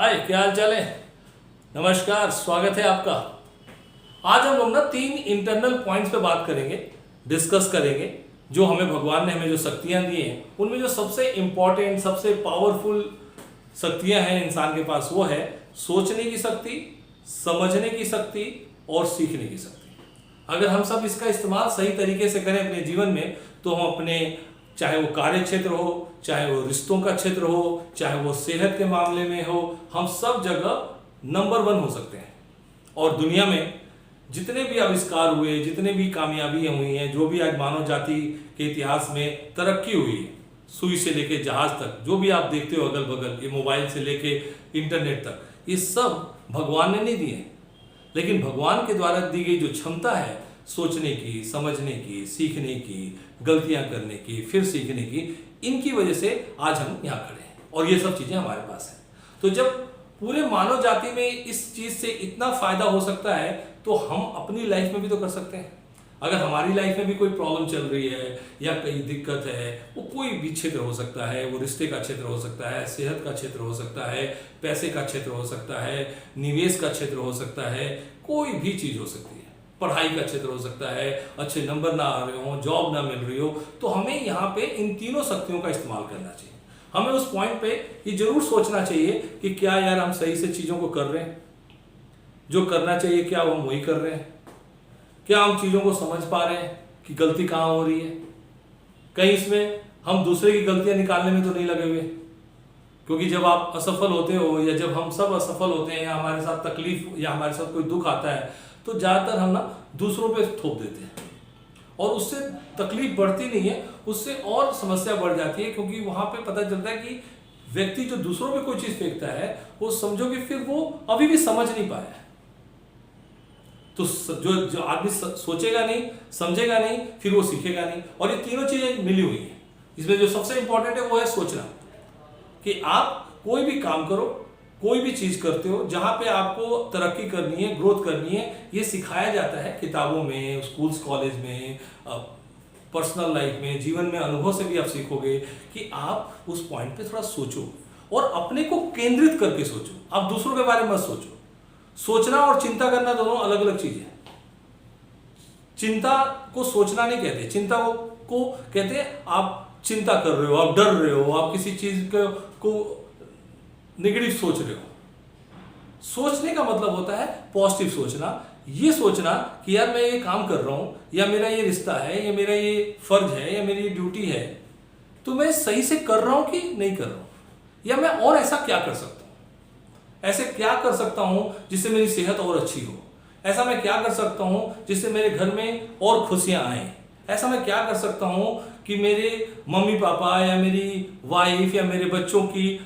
हाय, क्या हाल चाल है। नमस्कार, स्वागत है आपका। आज हम लोग ना 3 इंटरनल पॉइंट्स पे बात करेंगे, डिस्कस करेंगे। जो हमें भगवान ने हमें जो शक्तियां दी हैं, उनमें जो सबसे इंपॉर्टेंट, सबसे पावरफुल शक्तियां हैं इंसान के पास, वो है सोचने की शक्ति, समझने की शक्ति और सीखने की शक्ति। अगर हम सब इसका इस्तेमाल सही तरीके से करें अपने जीवन में, तो हम अपने, चाहे वो कार्य क्षेत्र हो, चाहे वो रिश्तों का क्षेत्र हो, चाहे वो सेहत के मामले में हो, हम सब जगह नंबर 1 हो सकते हैं। और दुनिया में जितने भी आविष्कार हुए, जितने भी कामयाबियां हुई हैं, जो भी आज मानव जाति के इतिहास में तरक्की हुई है, सुई से लेके जहाज तक, जो भी आप देखते हो अगल बगल, ये मोबाइल से लेके इंटरनेट तक, ये सब भगवान ने नहीं दिए। लेकिन भगवान के द्वारा दी गई जो क्षमता है सोचने की, समझने की, सीखने की, गलतियां करने की, फिर सीखने की, इनकी वजह से आज हम यहाँ खड़े हैं और ये सब चीजें हमारे पास हैं। तो जब पूरे मानव जाति में इस चीज से इतना फायदा हो सकता है, तो हम अपनी लाइफ में भी तो कर सकते हैं। अगर हमारी लाइफ में भी कोई प्रॉब्लम चल रही है या कोई दिक्कत है, वो कोई भी क्षेत्र हो सकता है, वो रिश्ते का क्षेत्र हो सकता है, सेहत का क्षेत्र हो सकता है, पैसे का क्षेत्र हो सकता है, निवेश का क्षेत्र हो सकता है, कोई भी चीज हो सकती है, पढ़ाई का क्षेत्र हो सकता है, अच्छे नंबर ना आ रहे हो, जॉब ना मिल रही हो, तो हमें यहाँ पे इन तीनों शक्तियों का इस्तेमाल करना चाहिए। हमें उस पॉइंट पे ये जरूर सोचना चाहिए कि क्या यार हम सही से चीजों को कर रहे हैं, जो करना चाहिए क्या हम वही कर रहे हैं, क्या हम चीजों को समझ पा रहे हैं कि गलती कहाँ हो रही है, कहीं इसमें हम दूसरे की गलतियां निकालने में तो नहीं लगे हुए। क्योंकि जब आप असफल होते हो, या जब हम सब असफल होते हैं, या हमारे साथ तकलीफ या हमारे साथ कोई दुख आता है, तो ज्यादातर हम ना दूसरों पे थोप देते हैं और उससे तकलीफ बढ़ती नहीं है, उससे और समस्या बढ़ जाती है। क्योंकि वहां पे पता चलता है कि व्यक्ति जो दूसरों पे कोई चीज फेंकता है, वो समझो कि फिर वो अभी भी समझ नहीं पाया है। तो जो आदमी सोचेगा नहीं, समझेगा नहीं, फिर वो सीखेगा नहीं। और ये तीनों चीजें मिली हुई हैं। इसमें जो सबसे इंपॉर्टेंट है वो है सोचना, कि आप कोई भी काम करो, कोई भी चीज करते हो, जहां पे आपको तरक्की करनी है, ग्रोथ करनी है, ये सिखाया जाता है किताबों में, स्कूल्स कॉलेज में, पर्सनल लाइफ में, जीवन में अनुभव से भी आप सीखोगे कि आप उस पॉइंट पे थोड़ा सोचो और अपने को केंद्रित करके सोचो। आप दूसरों के बारे में मत सोचो। सोचना और चिंता करना दोनों अलग अलग चीजें हैं। चिंता को सोचना नहीं कहते, चिंता को कहते हैं आप चिंता कर रहे हो, आप डर रहे हो, आप किसी चीज को नेगेटिव सोच रहे हो। सोचने का मतलब होता है पॉजिटिव सोचना, ये सोचना कि यार मैं ये काम कर रहा हूं, या मेरा ये रिश्ता है, या मेरा ये फर्ज है, या मेरी ये ड्यूटी है, तो मैं सही से कर रहा हूं कि नहीं कर रहा हूं, या मैं और ऐसा क्या कर सकता हूं, ऐसे क्या कर सकता हूं जिससे मेरी सेहत और अच्छी हो, ऐसा मैं क्या कर सकता हूं जिससे मेरे घर में और खुशियां आए, ऐसा मैं क्या कर सकता हूं कि मेरे मम्मी पापा या मेरी वाइफ या मेरे बच्चों की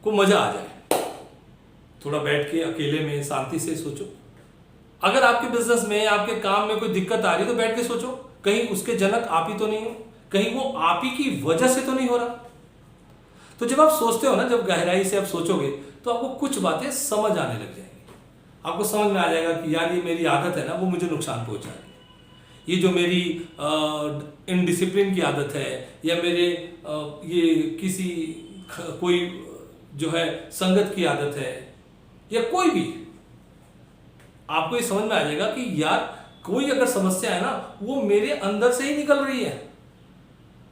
को मजा आ जाए। थोड़ा बैठ के अकेले में शांति से सोचो। अगर आपके बिजनेस में, आपके काम में कोई दिक्कत आ रही है, तो बैठ के सोचो कहीं उसके जनक आप ही तो नहीं हो, कहीं वो आप ही की वजह से तो नहीं हो रहा। तो जब आप सोचते हो ना, जब गहराई से आप सोचोगे, तो आपको कुछ बातें समझ आने लग जाएंगी। आपको समझ में आ जाएगा कि यार ये मेरी आदत है ना, वो मुझे नुकसान पहुंचा रही है। ये जो मेरी इनडिसिप्लिन की आदत है, या मेरे ये किसी कोई जो है संगत की आदत है, या कोई भी, आपको ये समझ में आ जाएगा कि यार कोई अगर समस्या है ना, वो मेरे अंदर से ही निकल रही है।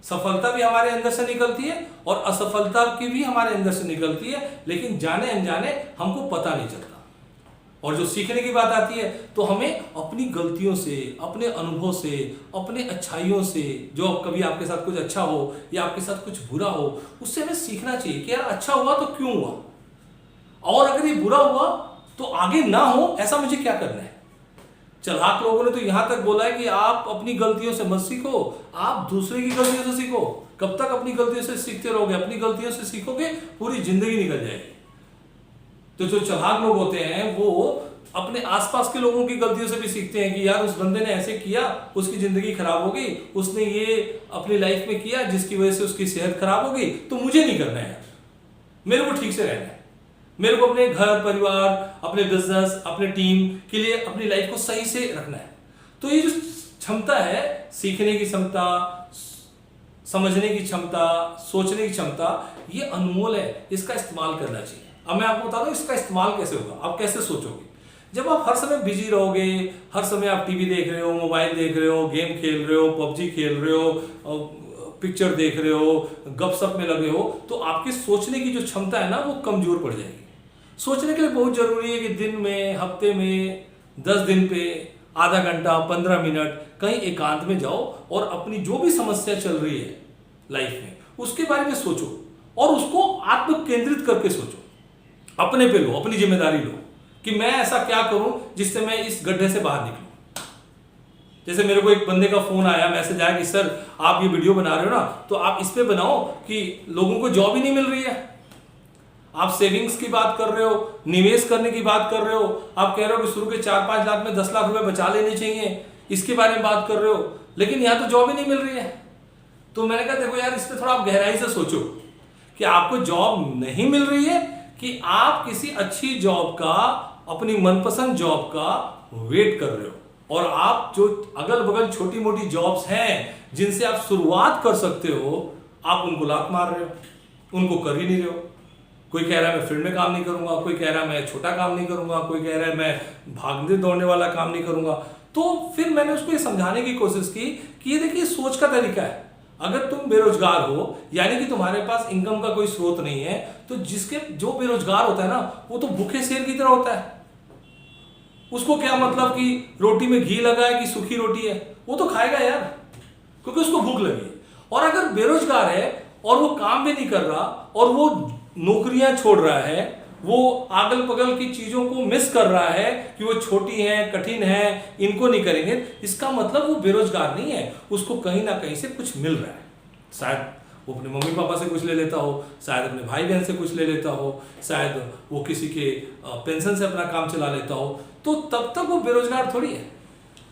सफलता भी हमारे अंदर से निकलती है और असफलता की भी हमारे अंदर से निकलती है, लेकिन जाने अनजाने हमको पता नहीं चलता। और जो सीखने की बात आती है, तो हमें अपनी गलतियों से, अपने अनुभव से, अपने अच्छाइयों से, जो कभी आपके साथ कुछ अच्छा हो या आपके साथ कुछ बुरा हो, उससे हमें सीखना चाहिए कि यार अच्छा हुआ तो क्यों हुआ, और अगर ये बुरा हुआ तो आगे ना हो ऐसा मुझे क्या करना है। चालाक लोगों ने तो यहां तक बोला है कि आप अपनी गलतियों से मत सीखो, आप दूसरे की गलतियों से सीखो। कब तक अपनी गलतियों से सीखते रहोगे? अपनी गलतियों से सीखोगे, पूरी जिंदगी निकल जाएगी। तो जो चालाक लोग होते हैं, वो अपने आसपास के लोगों की गलतियों से भी सीखते हैं कि यार उस बंदे ने ऐसे किया, उसकी जिंदगी खराब हो गई, उसने ये अपनी लाइफ में किया जिसकी वजह से उसकी सेहत खराब हो गई, तो मुझे नहीं करना है, मेरे को ठीक से रहना है, मेरे को अपने घर परिवार, अपने बिजनेस, अपने टीम के लिए अपनी लाइफ को सही से रखना है। तो ये जो क्षमता है, सीखने की क्षमता, समझने की क्षमता, सोचने की क्षमता, ये अनमोल है, इसका इस्तेमाल करना चाहिए। अब मैं आपको बता दूं इसका इस्तेमाल कैसे होगा, आप कैसे सोचोगे। जब आप हर समय बिजी रहोगे, हर समय आप टीवी देख रहे हो, मोबाइल देख रहे हो, गेम खेल रहे हो, पबजी खेल रहे हो, पिक्चर देख रहे हो, गपशप में लगे हो, तो आपकी सोचने की जो क्षमता है ना वो कमजोर पड़ जाएगी। सोचने के लिए बहुत जरूरी है कि दिन में, हफ्ते में, 10 दिन पे आधा घंटा, 15 मिनट कहीं एकांत में जाओ और अपनी जो भी समस्या चल रही है लाइफ में उसके बारे में सोचो और उसको आत्म केंद्रित करके सोचो, अपने पे लो, अपनी जिम्मेदारी लो कि मैं ऐसा क्या करूं जिससे मैं इस गड्ढे से बाहर निकलूं। जैसे मेरे को एक बंदे का फोन आया, मैसेज आया कि सर आप ये वीडियो बना रहे हो ना, तो आप इस पे बनाओ कि लोगों को जॉब ही नहीं मिल रही है। आप सेविंग्स की बात कर रहे हो, निवेश करने की बात कर रहे हो, आप कह रहे हो कि शुरू के 4-5 लाख में 10 लाख रुपए बचा लेने चाहिए, इसके बारे में बात कर रहे हो, लेकिन यहां तो जॉब ही नहीं मिल रही है। तो मैंने कहा देखो यार, इस पर थोड़ा आप गहराई से सोचो कि आपको जॉब नहीं मिल रही है कि आप किसी अच्छी जॉब का, अपनी मनपसंद जॉब का वेट कर रहे हो और आप जो अगल बगल छोटी मोटी जॉब्स हैं जिनसे आप शुरुआत कर सकते हो, आप उनको लात मार रहे हो, उनको कर ही नहीं रहे हो। कोई कह रहा है मैं फील्ड में काम नहीं करूंगा, कोई कह रहा है मैं छोटा काम नहीं करूंगा, कोई कह रहा है मैं भागने दौड़ने वाला काम नहीं करूंगा। तो फिर मैंने उसको ये समझाने की कोशिश की कि ये देखिए सोच का तरीका है। अगर तुम बेरोजगार हो यानी कि तुम्हारे पास इनकम का कोई स्रोत नहीं है, तो जो बेरोजगार होता है ना वो तो भूखे शेर की तरह होता है। उसको क्या मतलब कि रोटी में घी लगा है कि सूखी रोटी है, वो तो खाएगा यार, क्योंकि उसको भूख लगी है। और अगर बेरोजगार है और वो काम भी नहीं कर रहा और वो नौकरियां छोड़ रहा है, वो अगल बगल की चीजों को मिस कर रहा है कि वो छोटी हैं, कठिन हैं, इनको नहीं करेंगे, इसका मतलब वो बेरोजगार नहीं है, उसको कहीं ना कहीं से कुछ मिल रहा है। शायद वो अपने मम्मी पापा से कुछ ले लेता हो, शायद अपने भाई बहन से कुछ ले लेता हो, शायद वो किसी के पेंशन से अपना काम चला लेता हो, तो तब तक वो बेरोजगार थोड़ी है।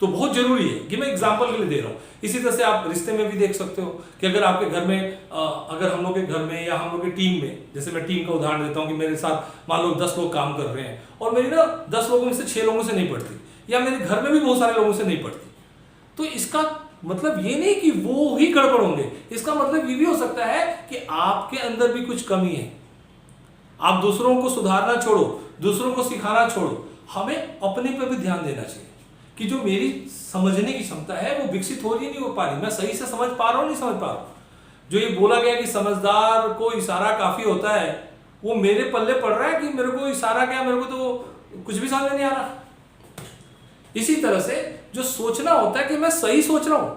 तो बहुत जरूरी है कि मैं एग्जाम्पल के लिए दे रहा हूँ। इसी तरह से आप रिश्ते में भी देख सकते हो कि अगर आपके घर में अगर हम लोग के घर में या हम लोग की टीम में, जैसे मैं टीम का उदाहरण देता हूँ कि मेरे साथ मान लो 10 लोग काम कर रहे हैं और मेरी ना 10 लोगों में से 6 लोगों से नहीं पड़ती, या मेरे घर में भी बहुत सारे लोगों से नहीं पड़ती, तो इसका मतलब ये नहीं कि वो ही गड़बड़ होंगे, इसका मतलब ये भी हो सकता है कि आपके अंदर भी कुछ कमी है। आप दूसरों को सुधारना छोड़ो, दूसरों को सिखाना छोड़ो, हमें अपने पर भी ध्यान देना चाहिए कि जो मेरी समझने की क्षमता है वो विकसित हो रही नहीं हो पा रही, मैं सही से समझ पा रहा हूं नहीं समझ पा रहा हूं। जो ये बोला गया कि समझदार को इशारा काफी होता है, वो मेरे पल्ले पड़ रहा है कि मेरे को इशारा क्या, मेरे को तो कुछ भी समझ नहीं आ रहा। इसी तरह से जो सोचना होता है कि मैं सही सोच रहा हूं,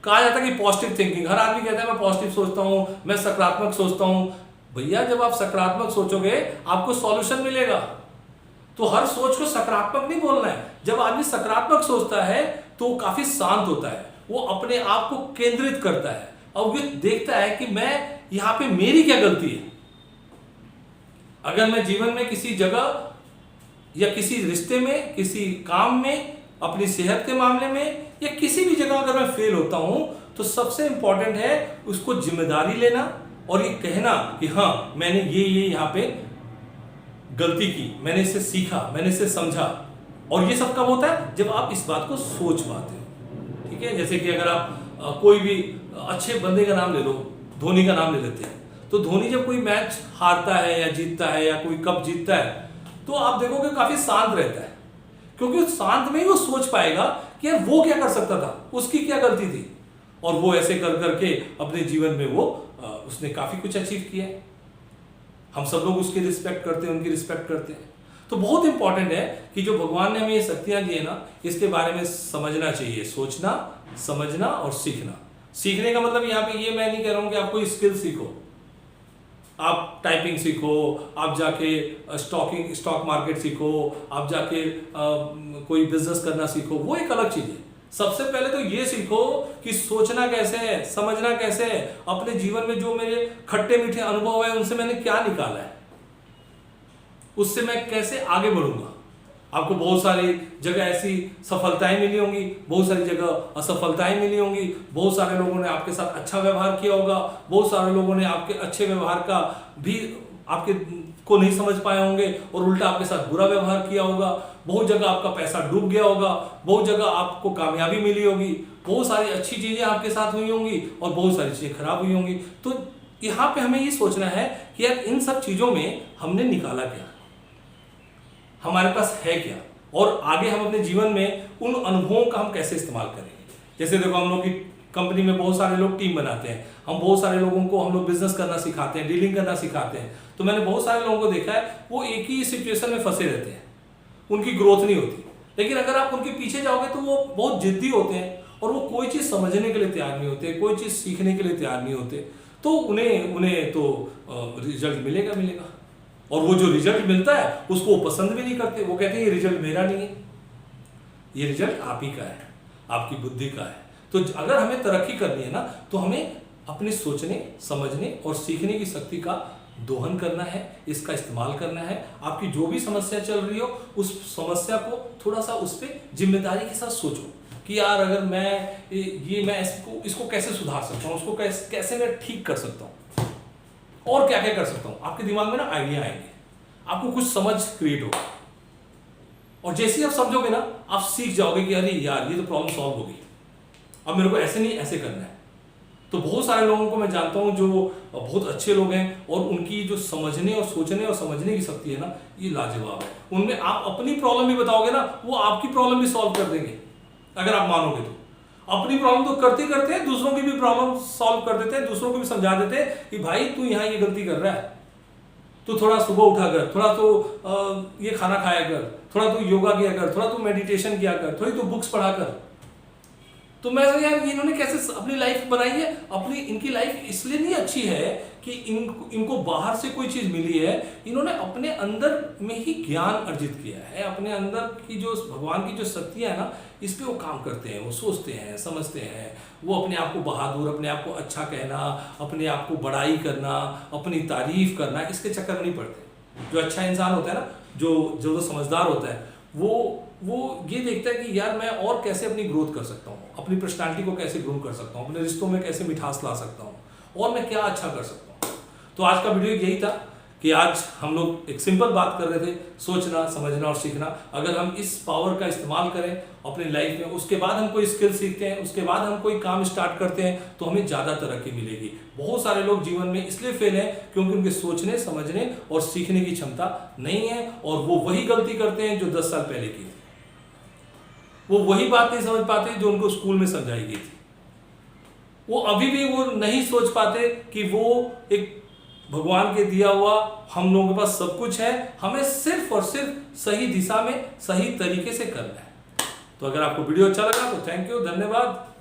कहा जाता है कि पॉजिटिव थिंकिंग, हर आदमी कहता है मैं पॉजिटिव सोचता हूं, मैं सकारात्मक सोचता हूं। भैया जब आप सकारात्मक सोचोगे आपको सॉल्यूशन मिलेगा। तो हर सोच को सकारात्मक नहीं बोलना है। जब आदमी सकारात्मक सोचता है तो वो काफी शांत होता है, वो अपने आप को केंद्रित करता है और वो देखता है कि मैं यहां पे मेरी क्या गलती है। अगर मैं जीवन में किसी जगह या किसी रिश्ते में, किसी काम में, अपनी सेहत के मामले में या किसी भी जगह अगर मैं फेल होता हूं, तो सबसे इंपॉर्टेंट है उसको जिम्मेदारी लेना और ये कहना कि हाँ मैंने ये यहाँ पे गलती की, मैंने इससे सीखा, मैंने इससे समझा। और ये सब कब होता है? जब आप इस बात को सोच पाते हो। ठीक है, जैसे कि अगर आप कोई भी अच्छे बंदे का नाम ले लो, धोनी का नाम ले लेते हैं, तो धोनी जब कोई मैच हारता है या जीतता है या कोई कप जीतता है तो आप देखोगे काफी शांत रहता है, क्योंकि उस शांत में ही वो सोच पाएगा कि यार वो क्या कर सकता था, उसकी क्या गलती थी, और वो ऐसे कर करके अपने जीवन में वो उसने काफी कुछ अचीव किया है। हम सब लोग उसकी रिस्पेक्ट करते हैं, उनकी रिस्पेक्ट करते हैं। तो बहुत इंपॉर्टेंट है कि जो भगवान ने हमें ये शक्तियां दी है ना, इसके बारे में समझना चाहिए, सोचना, समझना और सीखना। सीखने का मतलब यहाँ पे ये मैं नहीं कह रहा हूं कि आप कोई स्किल सीखो, आप टाइपिंग सीखो, आप जाके स्टॉक मार्केट सीखो, आप जाके कोई बिजनेस करना सीखो, वो एक अलग चीज है। सबसे पहले तो ये सीखो कि सोचना कैसे है, समझना कैसे है, अपने जीवन में जो मेरे खट्टे मीठे अनुभव है उनसे मैंने क्या निकाला है, उससे मैं कैसे आगे बढ़ूंगा। आपको बहुत सारी जगह ऐसी सफलताएं मिली होंगी, बहुत सारी जगह असफलताएं मिली होंगी, बहुत सारे लोगों ने आपके साथ अच्छा व्यवहार किया होगा, बहुत सारे लोगों ने आपके अच्छे व्यवहार का भी आपके को नहीं समझ पाए होंगे और उल्टा आपके साथ बुरा व्यवहार किया होगा। बहुत जगह आपका पैसा डूब गया होगा, बहुत जगह आपको कामयाबी मिली होगी, बहुत सारी अच्छी चीजें आपके साथ हुई होंगी और बहुत सारी चीजें खराब हुई होंगी। तो यहाँ पे हमें ये सोचना है कि यार इन सब चीजों में हमने निकाला क्या, हमारे पास है क्या, और आगे हम अपने जीवन में उन अनुभवों का हम कैसे इस्तेमाल करेंगे। जैसे देखो, हम लोग की कंपनी में बहुत सारे लोग टीम बनाते हैं, हम बहुत सारे लोगों को हम लोग बिजनेस करना सिखाते हैं, डीलिंग करना सिखाते हैं। तो मैंने बहुत सारे लोगों को देखा है, वो एक ही सिचुएशन में फंसे रहते हैं, उनकी ग्रोथ नहीं होती। लेकिन अगर आप उनके पीछे जाओगे तो वो बहुत जिद्दी होते हैं और वो कोई चीज़ समझने के लिए तैयार नहीं होते, कोई चीज़ सीखने के लिए तैयार नहीं होते। तो उन्हें तो रिजल्ट मिलेगा मिलेगा, और वो जो रिजल्ट मिलता है उसको वो पसंद भी नहीं करते। वो कहते हैं ये रिजल्ट मेरा नहीं है, ये रिजल्ट आप ही का है, आपकी बुद्धि का है। तो अगर हमें तरक्की करनी है ना, तो हमें अपने सोचने, समझने और सीखने की शक्ति का दोहन करना है, इसका इस्तेमाल करना है। आपकी जो भी समस्या चल रही हो, उस समस्या को थोड़ा सा उस पर जिम्मेदारी के साथ सोचो कि यार अगर मैं इसको कैसे सुधार सकता हूँ, उसको कैसे मैं ठीक कर सकता हूँ, और क्या क्या कर सकता हूँ। आपके दिमाग में ना आइडिया आएंगे, आपको कुछ समझ क्रिएट होगा, और जैसे ही आप समझोगे ना, आप सीख जाओगे कि अरे यार ये तो प्रॉब्लम सॉल्व हो गई, अब मेरे को ऐसे नहीं ऐसे करना है। तो बहुत सारे लोगों को मैं जानता हूं जो बहुत अच्छे लोग हैं, और उनकी जो समझने और सोचने और समझने की शक्ति है ना, ये लाजवाब है। उनमें आप अपनी प्रॉब्लम भी बताओगे ना, वो आपकी प्रॉब्लम भी सॉल्व कर देंगे, अगर आप मानोगे तो। अपनी प्रॉब्लम तो करते करते हैं, दूसरों की भी प्रॉब्लम सॉल्व कर देते हैं, दूसरों को भी समझा देते हैं कि भाई तू यहाँ ये गलती कर रहा है, तो थोड़ा सुबह उठा कर, थोड़ा तो ये खाना खाया कर, थोड़ा तो योगा किया कर, थोड़ा तो मेडिटेशन किया कर, थोड़ी तो बुक्स पढ़ा कर। तो मैं यार इन्होंने कैसे अपनी लाइफ बनाई है। इनकी लाइफ इसलिए नहीं अच्छी है कि इनको बाहर से कोई चीज मिली है, इन्होंने अपने अंदर में ही ज्ञान अर्जित किया है, अपने अंदर की जो भगवान की जो शक्तियां है ना, इस पे वो काम करते हैं, वो सोचते हैं, समझते हैं, वो अपने आप को बहादुर, अपने आप को अच्छा कहना, अपने आप को बड़ाई करना, अपनी तारीफ करना, इसके चक्कर में नहीं पड़ते। जो अच्छा इंसान होता है ना, जो समझदार होता है, वो ये देखता है कि यार मैं और कैसे अपनी ग्रोथ कर सकता हूँ, अपनी पर्सनालिटी को कैसे ग्रो कर सकता हूँ, अपने रिश्तों में कैसे मिठास ला सकता हूँ, और मैं क्या अच्छा कर सकता हूँ। तो आज का वीडियो यही था कि आज हम लोग एक सिंपल बात कर रहे थे, सोचना, समझना और सीखना। अगर हम इस पावर का इस्तेमाल करें अपनी लाइफ में, उसके बाद हम कोई स्किल सीखते हैं, उसके बाद हम कोई काम स्टार्ट करते हैं, तो हमें ज़्यादा तरक्की मिलेगी। बहुत सारे लोग जीवन में इसलिए फेल हैं क्योंकि उनके सोचने, समझने और सीखने की क्षमता नहीं है, और वो वही गलती करते हैं जो 10 साल पहले की थी। वो वही बात नहीं समझ पाते जो उनको स्कूल में समझाई गई थी। वो अभी भी वो नहीं सोच पाते कि वो एक भगवान के दिया हुआ, हम लोगों के पास सब कुछ है, हमें सिर्फ और सिर्फ सही दिशा में, सही तरीके से करना है। तो अगर आपको वीडियो अच्छा लगा तो थैंक यू, धन्यवाद।